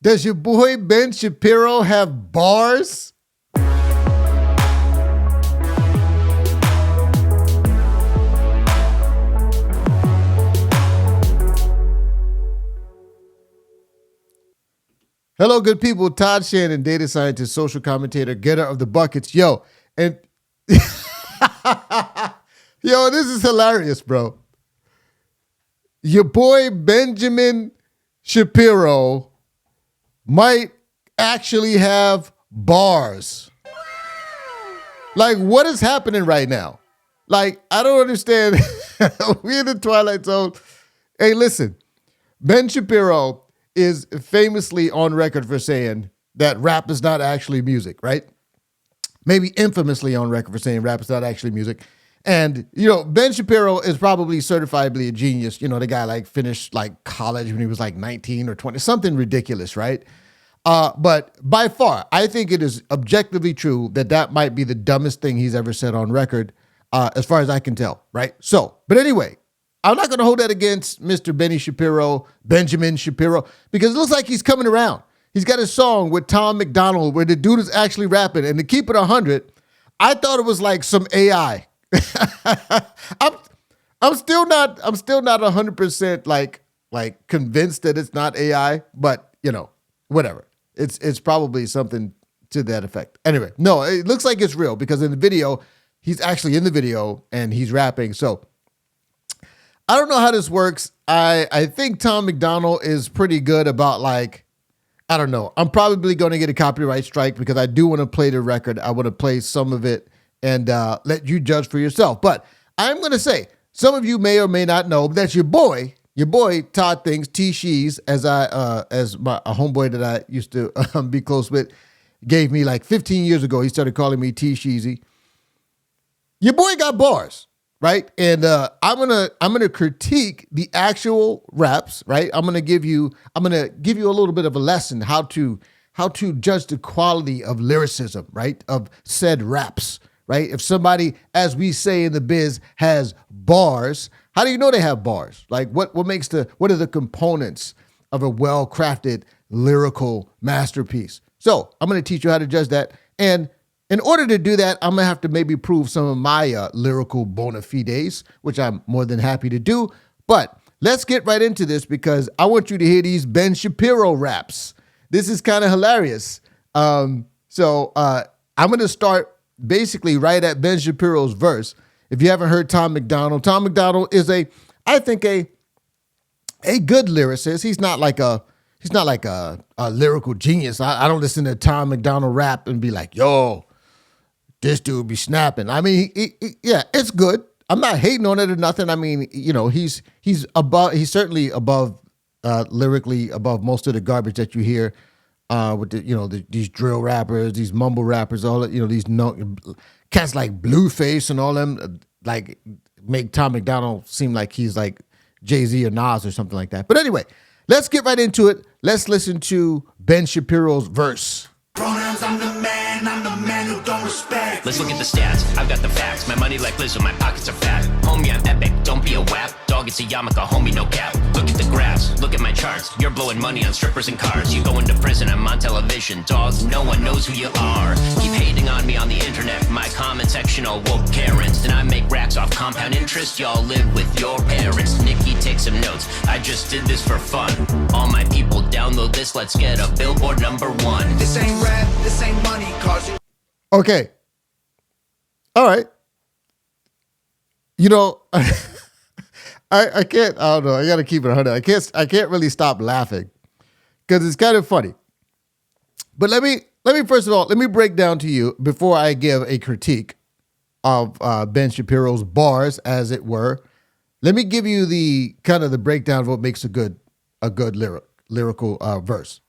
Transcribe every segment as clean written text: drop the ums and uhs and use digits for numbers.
Does your boy Ben Shapiro have bars? Hello, good people. Todd Shannon, data scientist, social commentator, getter of the buckets. Yo, and yo, this is hilarious, bro. Your boy Benjamin Shapiro might actually have bars. Like, what is happening right now? Like, I don't understand. We're in the Twilight Zone. Hey, listen, Ben Shapiro is famously on record for saying that rap is not actually music, right? Maybe infamously on record for saying rap is not actually music. And, you know, Ben Shapiro is probably certifiably a genius. You know, the guy like finished like college when he was like 19 or 20, something ridiculous, right? But by far, I think it is objectively true that that might be the dumbest thing he's ever said on record, as far as I can tell, right? So, but anyway, I'm not going to hold that against Mr. Benjamin Shapiro, because it looks like he's coming around. He's got a song with Tom MacDonald where the dude is actually rapping. And to keep it 100, I thought it was like some AI. I'm still not 100% like convinced that it's not AI, but you know, whatever. It's probably something to that effect. Anyway, no, it looks like it's real because in the video, he's actually in the video and he's rapping. So I don't know how this works. I think Tom MacDonald is pretty good about like, I don't know. I'm probably going to get a copyright strike because I do want to play the record. I want to play some of it and let you judge for yourself. But I'm going to say, some of you may or may not know that your boy Todd thinks T Shees, as a homeboy that I used to be close with, gave me like 15 years ago. He started calling me T Sheezy. Your boy got bars. Right. And I'm gonna critique the actual raps. Right. I'm gonna give you a little bit of a lesson how to judge the quality of lyricism, right, of said raps. Right. If somebody, as we say in the biz, has bars, how do you know they have bars? Like what are the components of a well-crafted lyrical masterpiece? So I'm gonna teach you how to judge that. And in order to do that, I'm going to have to maybe prove some of my lyrical bona fides, which I'm more than happy to do. But let's get right into this because I want you to hear these Ben Shapiro raps. This is kind of hilarious. So I'm going to start basically right at Ben Shapiro's verse. If you haven't heard Tom MacDonald is I think a good lyricist. He's not like a lyrical genius. I don't listen to Tom MacDonald rap and be like, yo, this dude be snapping. I mean, yeah, it's good. I'm not hating on it or nothing. I mean, you know, he's certainly above, lyrically above most of the garbage that you hear with these drill rappers, these mumble rappers, all that, you know, these cats like Blueface and all them like make Tom MacDonald seem like he's like Jay-Z or Nas or something like that. But anyway, let's get right into it. Let's listen to Ben Shapiro's verse. Pronouns, I'm the man who don't respect. Let's look at the stats, I've got the facts. My money like Lizzo, my pockets are fat. Homie, I'm epic, don't be a wap. Dog, it's a yarmulke, homie, no cap. Look at the graphs, look at my charts. You're blowing money on strippers and cars. You go into prison, I'm on television. Dog, no one knows who you are. Keep hating on me on the internet. My comment section all woke Karens. And I make racks off compound interest. Y'all live with your parents. Nikki, take some notes, I just did this for fun. All my people, download this, let's get a Billboard #1. This ain't rap, this ain't money, cause you. Okay. All right. You know, I can't, I don't know. I got to keep it 100. I can't really stop laughing because it's kind of funny. But let me first of all, let me break down to you before I give a critique of Ben Shapiro's bars, as it were. Let me give you the kind of the breakdown of what makes a good lyrical verse.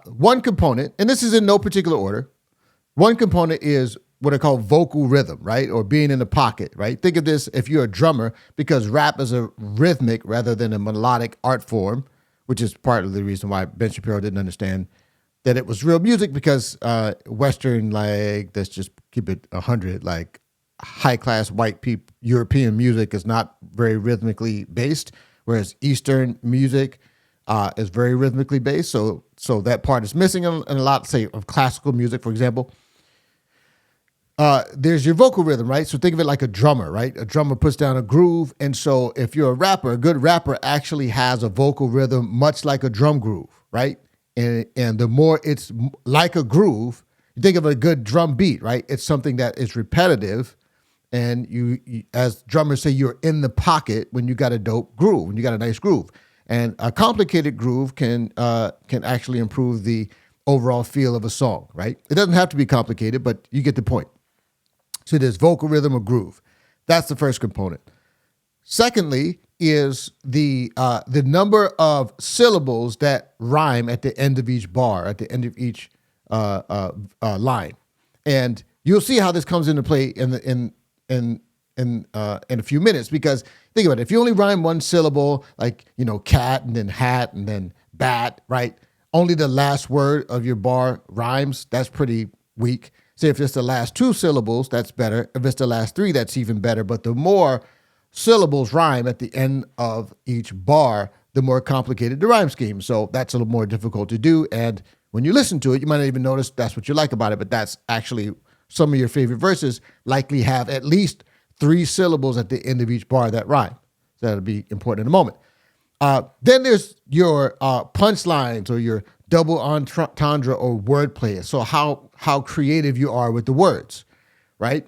One component, and this is in no particular order. One component is what I call vocal rhythm, right? Or being in the pocket, right? Think of this if you're a drummer, because rap is a rhythmic rather than a melodic art form, which is part of the reason why Ben Shapiro didn't understand that it was real music, because Western, like, let's just keep it 100, like high-class white people, European music is not very rhythmically based, whereas Eastern music, It's very rhythmically based, so that part is missing in a lot, say, of classical music, for example. There's your vocal rhythm, right? So think of it like a drummer, right? A drummer puts down a groove, and so if you're a rapper, a good rapper actually has a vocal rhythm much like a drum groove, right? And the more it's like a groove, you think of a good drum beat, right? It's something that is repetitive, and you as drummers say, you're in the pocket when you got a dope groove, when you got a nice groove. And a complicated groove can actually improve the overall feel of a song, right? It doesn't have to be complicated, but you get the point. So there's vocal rhythm or groove. That's the first component. Secondly is the number of syllables that rhyme at the end of each bar, at the end of each line. And you'll see how this comes into play in a few minutes, because think about it. If you only rhyme one syllable, like, cat and then hat and then bat, right? Only the last word of your bar rhymes. That's pretty weak. Say if it's the last two syllables, that's better. If it's the last three, that's even better. But the more syllables rhyme at the end of each bar, the more complicated the rhyme scheme. So that's a little more difficult to do. And when you listen to it, you might not even notice that's what you like about it, but that's actually some of your favorite verses likely have at least 3 syllables at the end of each bar that rhyme. So that'll be important in a moment. Then there's your punchlines or your double entendre or wordplay. So how creative you are with the words, right?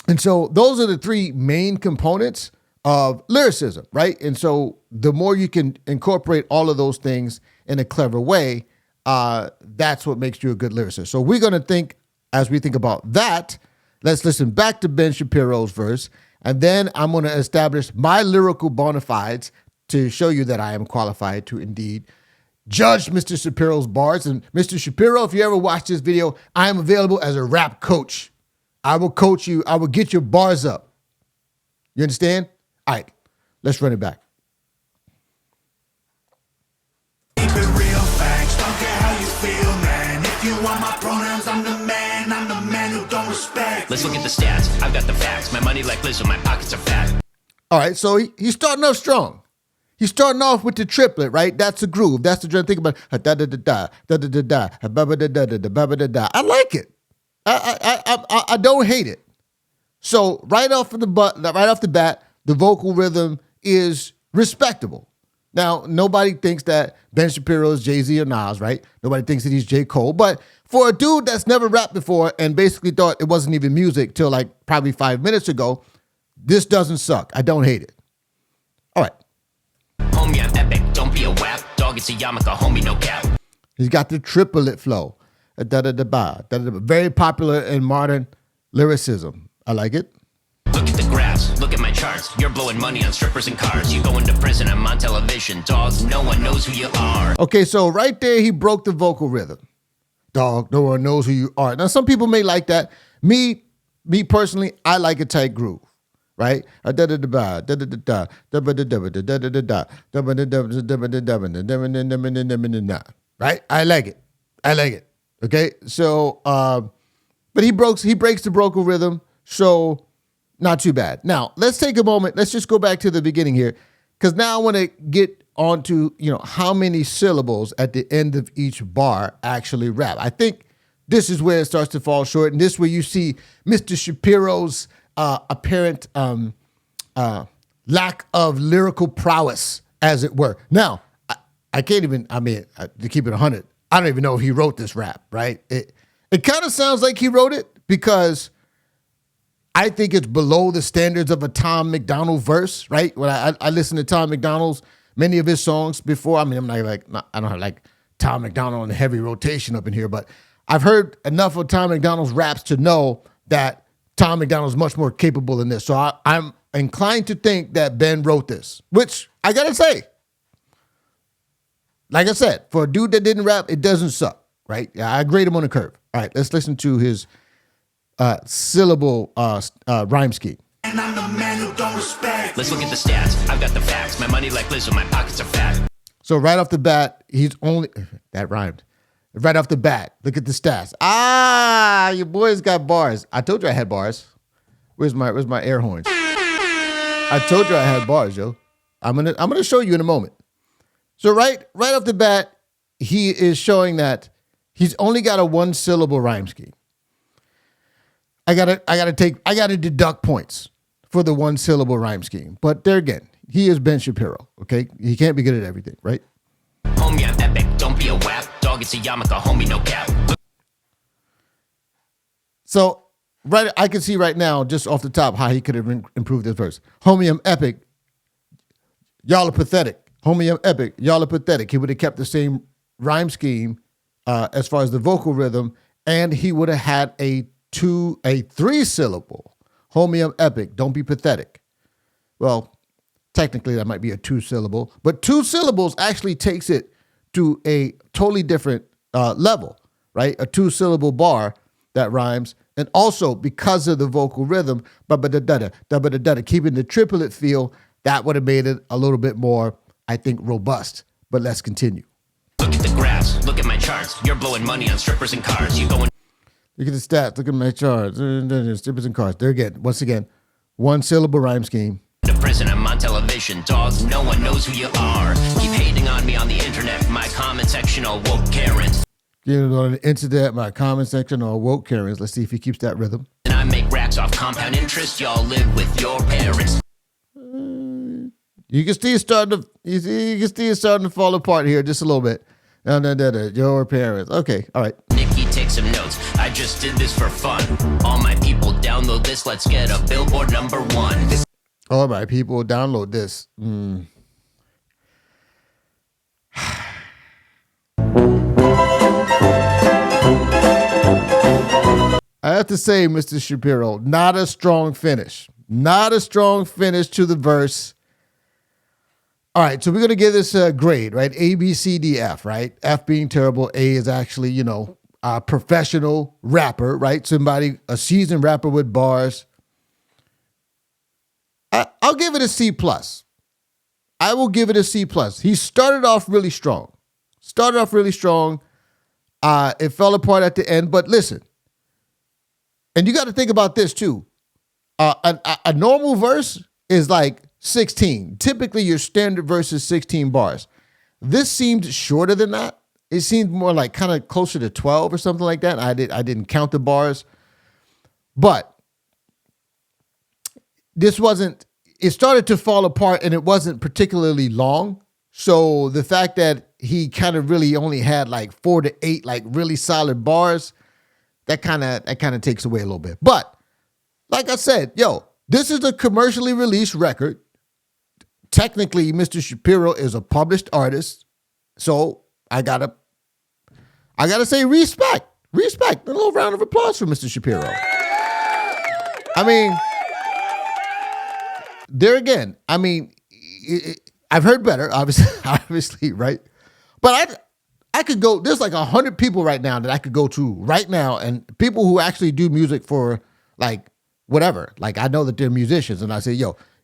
And so those are the 3 main components of lyricism, right? And so the more you can incorporate all of those things in a clever way, that's what makes you a good lyricist. So we're going to think, as we think about that, let's listen back to Ben Shapiro's verse, and then I'm going to establish my lyrical bona fides to show you that I am qualified to indeed judge Mr. Shapiro's bars. And Mr. Shapiro, if you ever watch this video, I am available as a rap coach. I will coach you. I will get your bars up. You understand? All right, let's run it back. Keep it real facts, don't care how you feel, man. If you want my pronouns, I'm the man who don't respect. Let's look at the stats. I've got the facts. My money like Lizzo, my pockets are fat. All right, so he's starting off strong. He's starting off with the triplet, right? That's the groove. That's the drum. Think about da da da da da da da da da da da da da da. I like it. I don't hate it. So right off the bat, the vocal rhythm is respectable. Now, nobody thinks that Ben Shapiro is Jay-Z or Nas, right? Nobody thinks that he's J. Cole. But for a dude that's never rapped before and basically thought it wasn't even music till like probably 5 minutes ago, this doesn't suck. I don't hate it. All right. Homie, I'm epic. Don't be a wap. Dog, it's a yarmulke. Homie, no cap. He's got the triplet flow. Very popular in modern lyricism. I like it. Look at the graphs. Look at my charts. You're blowing money on strippers and cars. You going to prison. I'm on television. Dog, no one knows who you are. Okay, so right there, he broke the vocal rhythm. Dog, no one knows who you are. Now, some people may like that. Me personally, I like a tight groove. Right? Right? I like it. Okay? So, but he breaks the vocal rhythm, so not too bad. Now, let's take a moment. Let's just go back to the beginning here, because now I want to get onto, how many syllables at the end of each bar actually rap. I think this is where it starts to fall short, and this is where you see Mr. Shapiro's apparent lack of lyrical prowess, as it were. Now, I can't even, to keep it 100, I don't even know if he wrote this rap, right? It kind of sounds like he wrote it, because I think it's below the standards of a Tom MacDonald verse, right? When I listen to Tom MacDonald's, many of his songs before, I don't have like Tom MacDonald in heavy rotation up in here, but I've heard enough of Tom MacDonald's raps to know that Tom MacDonald's much more capable than this. So I'm inclined to think that Ben wrote this, which I gotta say, like I said, for a dude that didn't rap, it doesn't suck, right? I grade him on a curve. All right, let's listen to his syllable rhyme scheme. And I'm the man who don't respect. Let's look at the stats. I've got the facts. My money like Lizzo, my pockets are fat. So right off the bat, that rhymed. Right off the bat, look at the stats. Your boy's got bars. I told you I had bars. Where's my air horns? I told you I had bars, yo. I'm gonna show you in a moment. So right off the bat, he is showing that he's only got a one syllable rhyme scheme. I gotta deduct points for the one syllable rhyme scheme. But there again, he is Ben Shapiro. Okay, he can't be good at everything, right? Homie, I'm epic. Don't be a wap. Dog, it's a yarmulke. Homie, no cap. So I can see right now, just off the top, how he could have improved this verse. Homie, I'm epic. Y'all are pathetic. Homie, I'm epic. Y'all are pathetic. He would have kept the same rhyme scheme as far as the vocal rhythm, and he would have had a three syllable. Homie, I'm epic. Don't be pathetic. Well, technically that might be a two syllable, but two syllables actually takes it to a totally different level, right? A two syllable bar that rhymes. And also because of the vocal rhythm, keeping the triplet feel, that would have made it a little bit more, I think, robust. But let's continue. Look at the graphs. Look at my charts. You're blowing money on strippers and cars. You going Look at the stats. Look at my charts. Strippers and cars. There again. Once again, one syllable rhyme scheme. to prison. I'm on television. Dogs, no one knows who you are. Keep hating on me on the internet. My comment section all woke Karens. Get it on the internet, my comment section, or woke Karens. Let's see if he keeps that rhythm. And I make racks off compound interest. Y'all live with your parents. You can see it's starting to fall apart here just a little bit. Your parents. Okay, all right. Nikki, take some notes. I just did this for fun. All my people download this. Let's get a Billboard #1. All right, people, download this. I have to say, Mr. Shapiro, not a strong finish. Not a strong finish to the verse. All right, so we're going to give this a grade, right? A, B, C, D, F, right? F being terrible. A is actually, a professional rapper, right? Somebody, a seasoned rapper with bars. I'll give it a C+. I will give it a C+. He started off really strong. It fell apart at the end, but listen. And you got to think about this too. A normal verse is like 16. Typically, your standard verse is 16 bars. This seemed shorter than that. It seemed more like kind of closer to 12 or something like that. I didn't count the bars. But it started to fall apart and it wasn't particularly long. So the fact that he kind of really only had like 4 to 8 like really solid bars, that kind of takes away a little bit. But like I said, this is a commercially released record. Technically, Mr. Shapiro is a published artist. So I gotta say respect. A little round of applause for Mr. Shapiro. I mean, there again, I've heard better, obviously, right? But I could go, there's like 100 people right now that I could go to right now, and people who actually do music for like whatever. Like I know that they're musicians, and I say,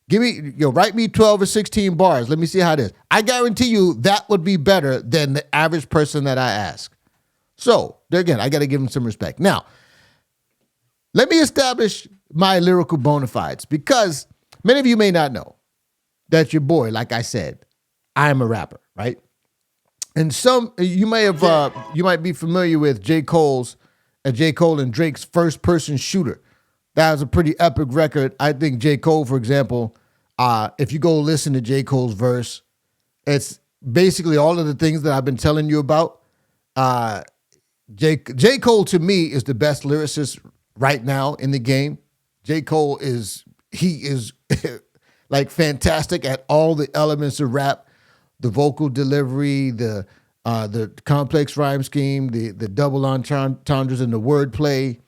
write me 12 or 16 bars. Let me see how it is. I guarantee you that would be better than the average person that I ask. So there again, I got to give him some respect. Now, let me establish my lyrical bona fides, because many of you may not know that your boy, like I said, I am a rapper, right? And you might be familiar with J. Cole and Drake's First Person Shooter. That was a pretty epic record. I think J. Cole, for example, if you go listen to J. Cole's verse, it's basically all of the things that I've been telling you about. J. Cole, to me, is the best lyricist right now in the game. J. Cole is like fantastic at all the elements of rap. The vocal delivery, the complex rhyme scheme, the double entendres and the wordplay.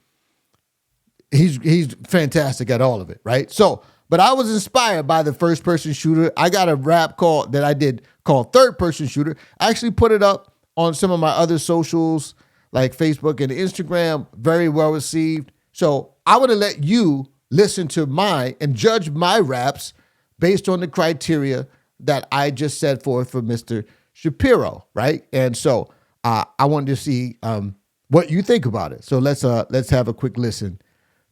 He's fantastic at all of it, right? So, but I was inspired by the First Person Shooter. I got a rap that I did called Third Person Shooter. I actually put it up on some of my other socials like Facebook and Instagram. Very well received. So I want to let you listen to mine and judge my raps based on the criteria that I just set forth for Mr. Shapiro, right? And so I wanted to see what you think about it. So let's have a quick listen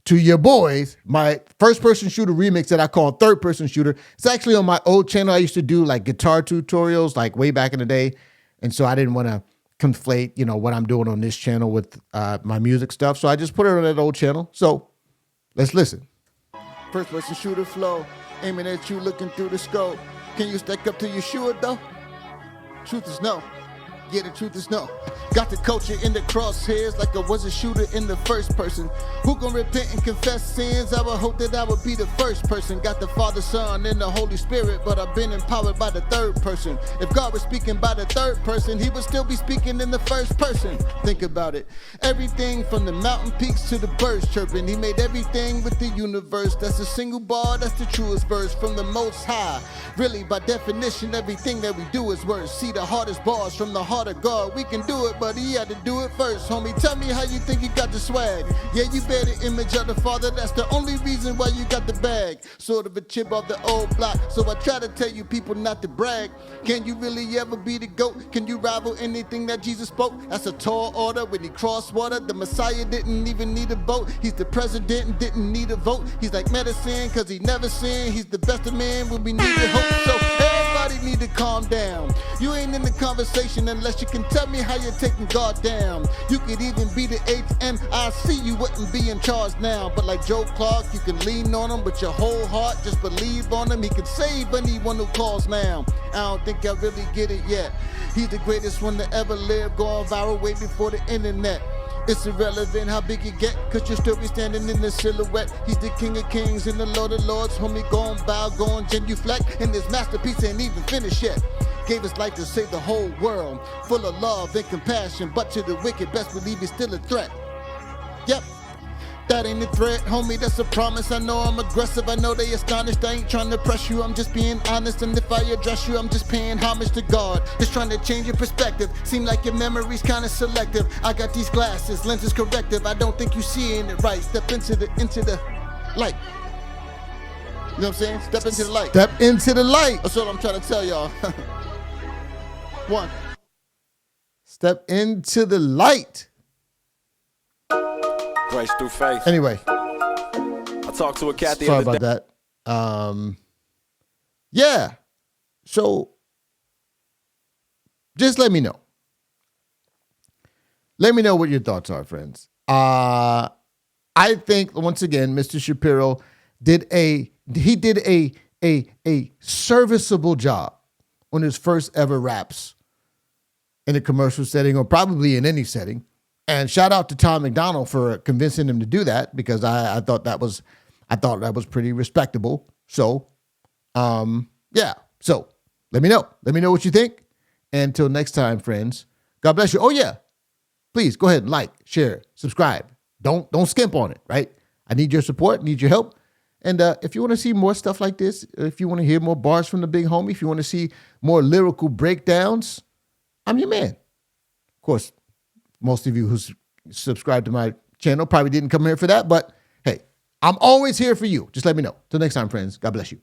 to your boys, my first-person shooter remix that I call third-person shooter. It's actually on my old channel. I used to do like guitar tutorials like way back in the day. And so I didn't want to conflate, you know, what I'm doing on this channel with my music stuff. So I just put it on that old channel. So let's listen. First-person shooter flow, aiming at you, looking through the scope. Can you stack up till you sure though? Truth is no. Yeah, the truth is no. Got the culture in the crosshairs like I was a shooter in the first person. Who gon' repent and confess sins? I would hope that I would be the first person. Got the Father, Son, and the Holy Spirit, but I've been empowered by the third person. If God was speaking by the third person, he would still be speaking in the first person. Think about it. Everything from the mountain peaks to the birds chirping. He made everything with the universe. That's a single bar, that's the truest verse from the Most High. Really, by definition, everything that we do is worse. See the hardest bars from the heart of God. We can do it, but he had to do it first. Homie, tell me how you think you got the swag. Yeah, you bear the image of the Father. That's the only reason why you got the bag. Sort of a chip off the old block. So I try to tell you people not to brag. Can you really ever be the GOAT? Can you rival anything that Jesus spoke? That's a tall order. When he crossed water, the Messiah didn't even need a boat. He's the president and didn't need a vote. He's like medicine cause he never sinned. He's the best of men when we needed hope. So everybody need to calm down. You ain't in the conversation unless you can tell me how you're taking God down. You could even be the HNIC, you wouldn't be in charge now. But like Joe Clark, you can lean on him with your whole heart. Just believe on him, he can save anyone who calls now. I don't think I really get it yet. He's the greatest one to ever live, going viral way before the internet. It's irrelevant how big you get, cause you'll still be standing in the silhouette. He's the King of Kings and the Lord of Lords. Homie, gon' bow, gon' genuflect. And this masterpiece ain't even finished yet. Gave his life to save the whole world, full of love and compassion. But to the wicked, best believe he's still a threat. Yep. That ain't a threat, homie, that's a promise. I know I'm aggressive, I know they astonished. I ain't trying to press you, I'm just being honest. And if I address you, I'm just paying homage to God. Just trying to change your perspective. Seem like your memory's kinda selective. I got these glasses, lenses corrective. I don't think you seeing it right. Step into the light. You know what I'm saying? Step into the light. Step into the light. That's what I'm trying to tell y'all. One. Step into the light. Grace through faith. Anyway, I talked to a cat the sorry other about day. that. Yeah. So just let me know. Let me know what your thoughts are, friends. I think once again, Mr. Shapiro did a serviceable job on his first ever raps in a commercial setting, or probably in any setting. And shout out to Tom MacDonald for convincing him to do that, because I thought that was pretty respectable. So, yeah. So let me know. Let me know what you think. And until next time, friends, God bless you. Oh yeah, please go ahead and like, share, subscribe. Don't skimp on it. Right? I need your support. Need your help. And if you want to see more stuff like this, if you want to hear more bars from the big homie, if you want to see more lyrical breakdowns, I'm your man. Of course, most of you who subscribe to my channel probably didn't come here for that, but hey, I'm always here for you. Just let me know. Till next time, friends. God bless you.